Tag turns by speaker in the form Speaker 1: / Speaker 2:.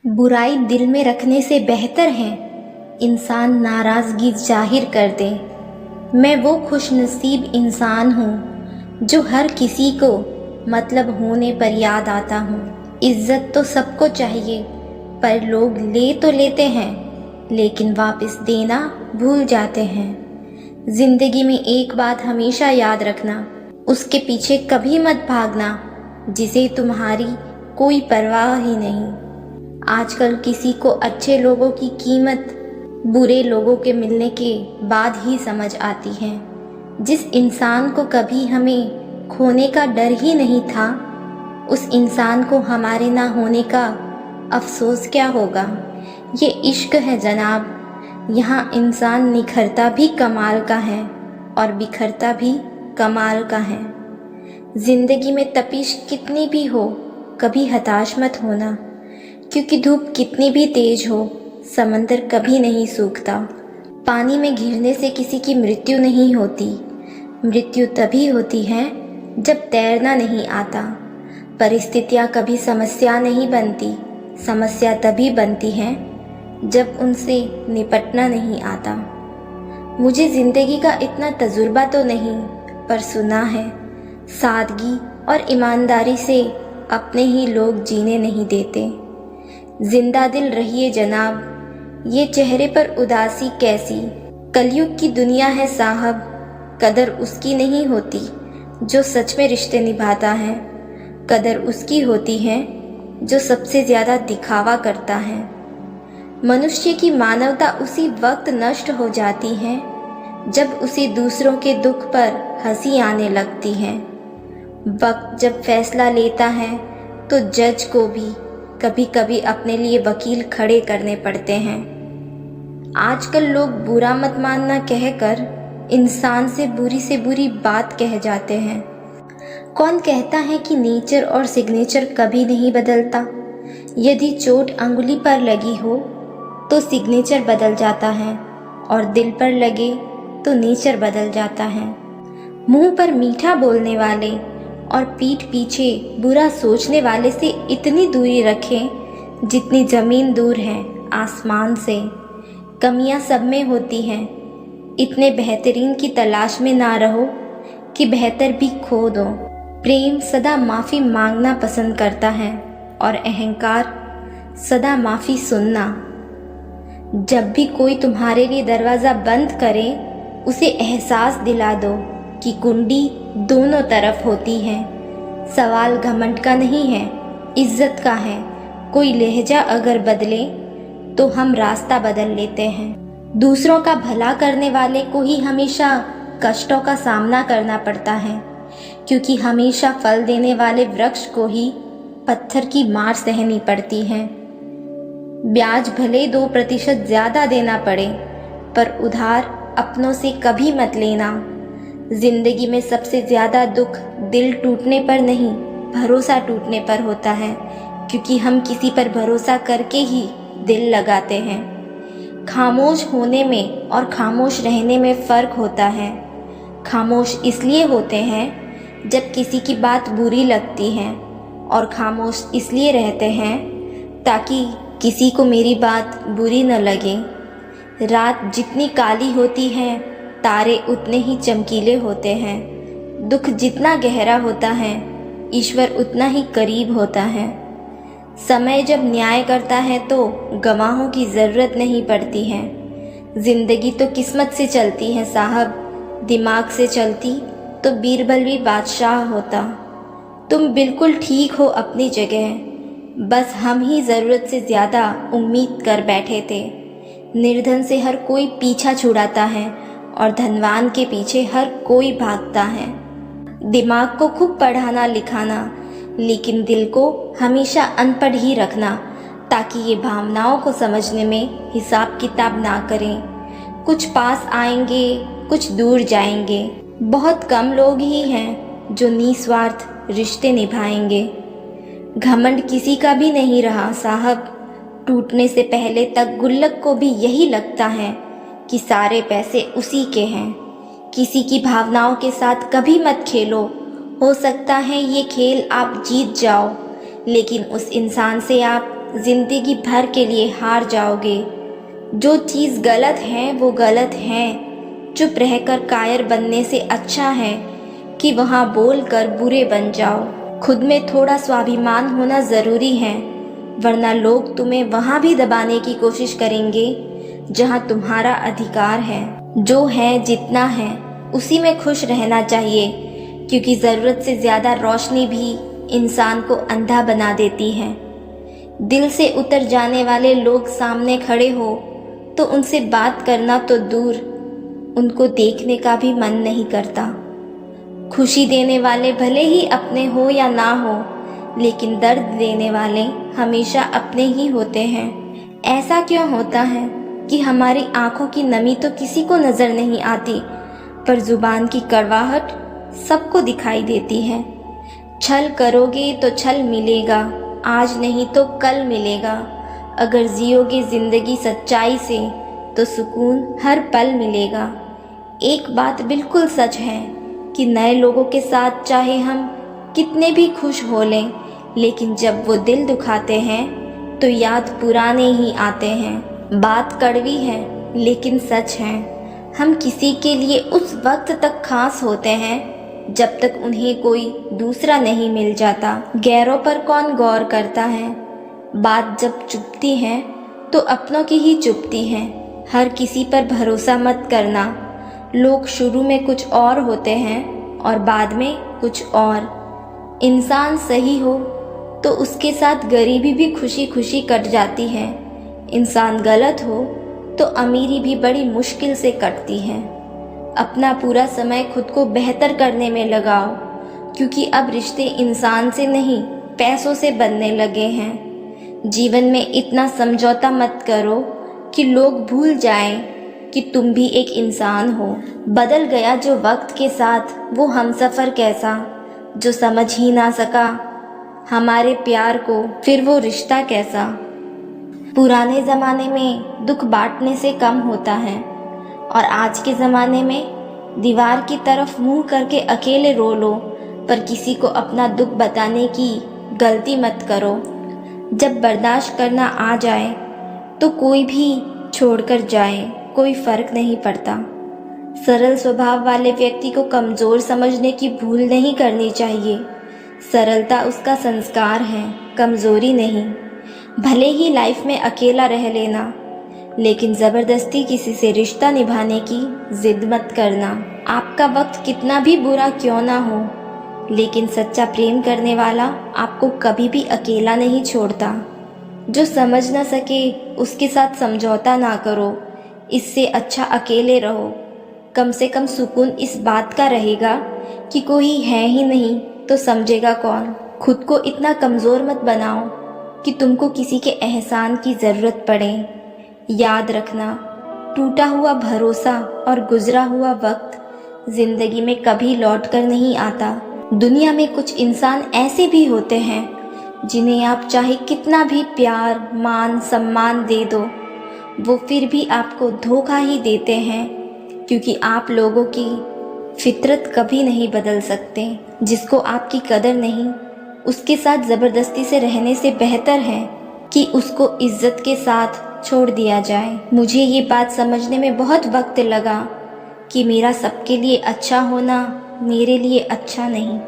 Speaker 1: बुराई दिल में रखने से बेहतर है इंसान नाराज़गी जाहिर कर दे। मैं वो खुशनसीब इंसान हूँ जो हर किसी को मतलब होने पर याद आता हूँ। इज्जत तो सबको चाहिए, पर लोग ले तो लेते हैं लेकिन वापस देना भूल जाते हैं। ज़िंदगी में एक बात हमेशा याद रखना, उसके पीछे कभी मत भागना जिसे तुम्हारी कोई परवाह ही नहीं। आजकल किसी को अच्छे लोगों की कीमत बुरे लोगों के मिलने के बाद ही समझ आती है। जिस इंसान को कभी हमें खोने का डर ही नहीं था, उस इंसान को हमारे ना होने का अफसोस क्या होगा। ये इश्क है जनाब, यहाँ इंसान निखरता भी कमाल का है और बिखरता भी कमाल का है। ज़िंदगी में तपिश कितनी भी हो, कभी हताश मत होना, क्योंकि धूप कितनी भी तेज हो समंदर कभी नहीं सूखता। पानी में गिरने से किसी की मृत्यु नहीं होती, मृत्यु तभी होती है जब तैरना नहीं आता। परिस्थितियाँ कभी समस्या नहीं बनती, समस्या तभी बनती है जब उनसे निपटना नहीं आता। मुझे ज़िंदगी का इतना तजुर्बा तो नहीं, पर सुना है सादगी और ईमानदारी से अपने ही लोग जीने नहीं देते। जिंदा दिल रहिए जनाब, ये चेहरे पर उदासी कैसी। कलयुग की दुनिया है साहब, कदर उसकी नहीं होती जो सच में रिश्ते निभाता है। कदर उसकी होती है जो सबसे ज़्यादा दिखावा करता है। मनुष्य की मानवता उसी वक्त नष्ट हो जाती है जब उसे दूसरों के दुख पर हंसी आने लगती है। वक्त जब फैसला लेता है तो जज को भी कभी कभी अपने लिए वकील खड़े करने पड़ते हैं। आजकल लोग बुरा मत मानना कहकर इंसान से बुरी बात कह जाते हैं। कौन कहता है कि नेचर और सिग्नेचर कभी नहीं बदलता। यदि चोट अंगुली पर लगी हो तो सिग्नेचर बदल जाता है और दिल पर लगे तो नेचर बदल जाता है। मुंह पर मीठा बोलने वाले और पीठ पीछे बुरा सोचने वाले से इतनी दूरी रखें जितनी ज़मीन दूर है आसमान से। कमियां सब में होती हैं, इतने बेहतरीन की तलाश में ना रहो कि बेहतर भी खो दो। प्रेम सदा माफ़ी मांगना पसंद करता है और अहंकार सदा माफ़ी सुनना। जब भी कोई तुम्हारे लिए दरवाज़ा बंद करे, उसे एहसास दिला दो कि कुंडी दोनों तरफ होती है। सवाल घमंड का नहीं है, इज्जत का है। कोई लहजा अगर बदले तो हम रास्ता बदल लेते हैं। दूसरों का भला करने वाले को ही हमेशा कष्टों का सामना करना पड़ता है, क्योंकि हमेशा फल देने वाले वृक्ष को ही पत्थर की मार सहनी पड़ती है। ब्याज भले 2% ज़्यादा देना पड़े, पर उधार अपनों से कभी मत लेना। जिंदगी में सबसे ज़्यादा दुख दिल टूटने पर नहीं, भरोसा टूटने पर होता है, क्योंकि हम किसी पर भरोसा करके ही दिल लगाते हैं। खामोश होने में और खामोश रहने में फ़र्क होता है। खामोश इसलिए होते हैं जब किसी की बात बुरी लगती है, और खामोश इसलिए रहते हैं ताकि किसी को मेरी बात बुरी न लगे। रात जितनी काली होती है, तारे उतने ही चमकीले होते हैं। दुख जितना गहरा होता है, ईश्वर उतना ही करीब होता है। समय जब न्याय करता है तो गवाहों की ज़रूरत नहीं पड़ती है। ज़िंदगी तो किस्मत से चलती है साहब, दिमाग से चलती तो बीरबल भी बादशाह होता। तुम बिल्कुल ठीक हो अपनी जगह, बस हम ही ज़रूरत से ज़्यादा उम्मीद कर बैठे थे। निर्धन से हर कोई पीछा छुड़ाता है और धनवान के पीछे हर कोई भागता है। दिमाग को खूब पढ़ाना लिखाना, लेकिन दिल को हमेशा अनपढ़ ही रखना, ताकि ये भावनाओं को समझने में हिसाब किताब ना करें। कुछ पास आएंगे, कुछ दूर जाएंगे। बहुत कम लोग ही हैं जो निस्वार्थ रिश्ते निभाएंगे। घमंड किसी का भी नहीं रहा साहब। टूटने से पहले तक गुल्लक को भी यही लगता है कि सारे पैसे उसी के हैं। किसी की भावनाओं के साथ कभी मत खेलो। हो सकता है ये खेल आप जीत जाओ, लेकिन उस इंसान से आप जिंदगी भर के लिए हार जाओगे। जो चीज़ गलत है वो गलत है। चुप रहकर कायर बनने से अच्छा है कि वहाँ बोलकर बुरे बन जाओ। खुद में थोड़ा स्वाभिमान होना ज़रूरी है, वरना लोग तुम्हें वहाँ भी दबाने की कोशिश करेंगे जहाँ तुम्हारा अधिकार है। जो है जितना है उसी में खुश रहना चाहिए, क्योंकि ज़रूरत से ज़्यादा रोशनी भी इंसान को अंधा बना देती है। दिल से उतर जाने वाले लोग सामने खड़े हो तो उनसे बात करना तो दूर, उनको देखने का भी मन नहीं करता। खुशी देने वाले भले ही अपने हो या ना हो, लेकिन दर्द देने वाले हमेशा अपने ही होते हैं। ऐसा क्यों होता है कि हमारी आंखों की नमी तो किसी को नज़र नहीं आती, पर जुबान की कड़वाहट सबको दिखाई देती है। छल करोगे तो छल मिलेगा, आज नहीं तो कल मिलेगा। अगर जियोगे ज़िंदगी सच्चाई से तो सुकून हर पल मिलेगा। एक बात बिल्कुल सच है कि नए लोगों के साथ चाहे हम कितने भी खुश हो लें, लेकिन जब वो दिल दुखाते हैं तो याद पुराने ही आते हैं। बात कड़वी है लेकिन सच है, हम किसी के लिए उस वक्त तक खास होते हैं जब तक उन्हें कोई दूसरा नहीं मिल जाता। गैरों पर कौन गौर करता है, बात जब चुभती है तो अपनों की ही चुभती है। हर किसी पर भरोसा मत करना, लोग शुरू में कुछ और होते हैं और बाद में कुछ और। इंसान सही हो तो उसके साथ गरीबी भी खुशी खुशी कट जाती है। इंसान गलत हो तो अमीरी भी बड़ी मुश्किल से कटती है। अपना पूरा समय खुद को बेहतर करने में लगाओ, क्योंकि अब रिश्ते इंसान से नहीं पैसों से बनने लगे हैं। जीवन में इतना समझौता मत करो कि लोग भूल जाएं कि तुम भी एक इंसान हो। बदल गया जो वक्त के साथ वो हमसफ़र कैसा, जो समझ ही ना सका हमारे प्यार को, फिर वो रिश्ता कैसा। पुराने ज़माने में दुख बांटने से कम होता है, और आज के ज़माने में दीवार की तरफ मुंह करके अकेले रो लो, पर किसी को अपना दुख बताने की गलती मत करो। जब बर्दाश्त करना आ जाए तो कोई भी छोड़कर जाए, कोई फ़र्क नहीं पड़ता। सरल स्वभाव वाले व्यक्ति को कमज़ोर समझने की भूल नहीं करनी चाहिए। सरलता उसका संस्कार है, कमज़ोरी नहीं। भले ही लाइफ में अकेला रह लेना, लेकिन ज़बरदस्ती किसी से रिश्ता निभाने की ज़िद मत करना। आपका वक्त कितना भी बुरा क्यों ना हो, लेकिन सच्चा प्रेम करने वाला आपको कभी भी अकेला नहीं छोड़ता। जो समझ ना सके उसके साथ समझौता ना करो, इससे अच्छा अकेले रहो। कम से कम सुकून इस बात का रहेगा कि कोई है ही नहीं तो समझेगा कौन। खुद को इतना कमज़ोर मत बनाओ कि तुमको किसी के एहसान की ज़रूरत पड़े। याद रखना, टूटा हुआ भरोसा और गुजरा हुआ वक्त ज़िंदगी में कभी लौट कर नहीं आता। दुनिया में कुछ इंसान ऐसे भी होते हैं जिन्हें आप चाहे कितना भी प्यार, मान, सम्मान दे दो, वो फिर भी आपको धोखा ही देते हैं, क्योंकि आप लोगों की फितरत कभी नहीं बदल सकते। जिसको आपकी कदर नहीं, उसके साथ ज़बरदस्ती से रहने से बेहतर है कि उसको इज्जत के साथ छोड़ दिया जाए। मुझे ये बात समझने में बहुत वक्त लगा कि मेरा सबके लिए अच्छा होना मेरे लिए अच्छा नहीं।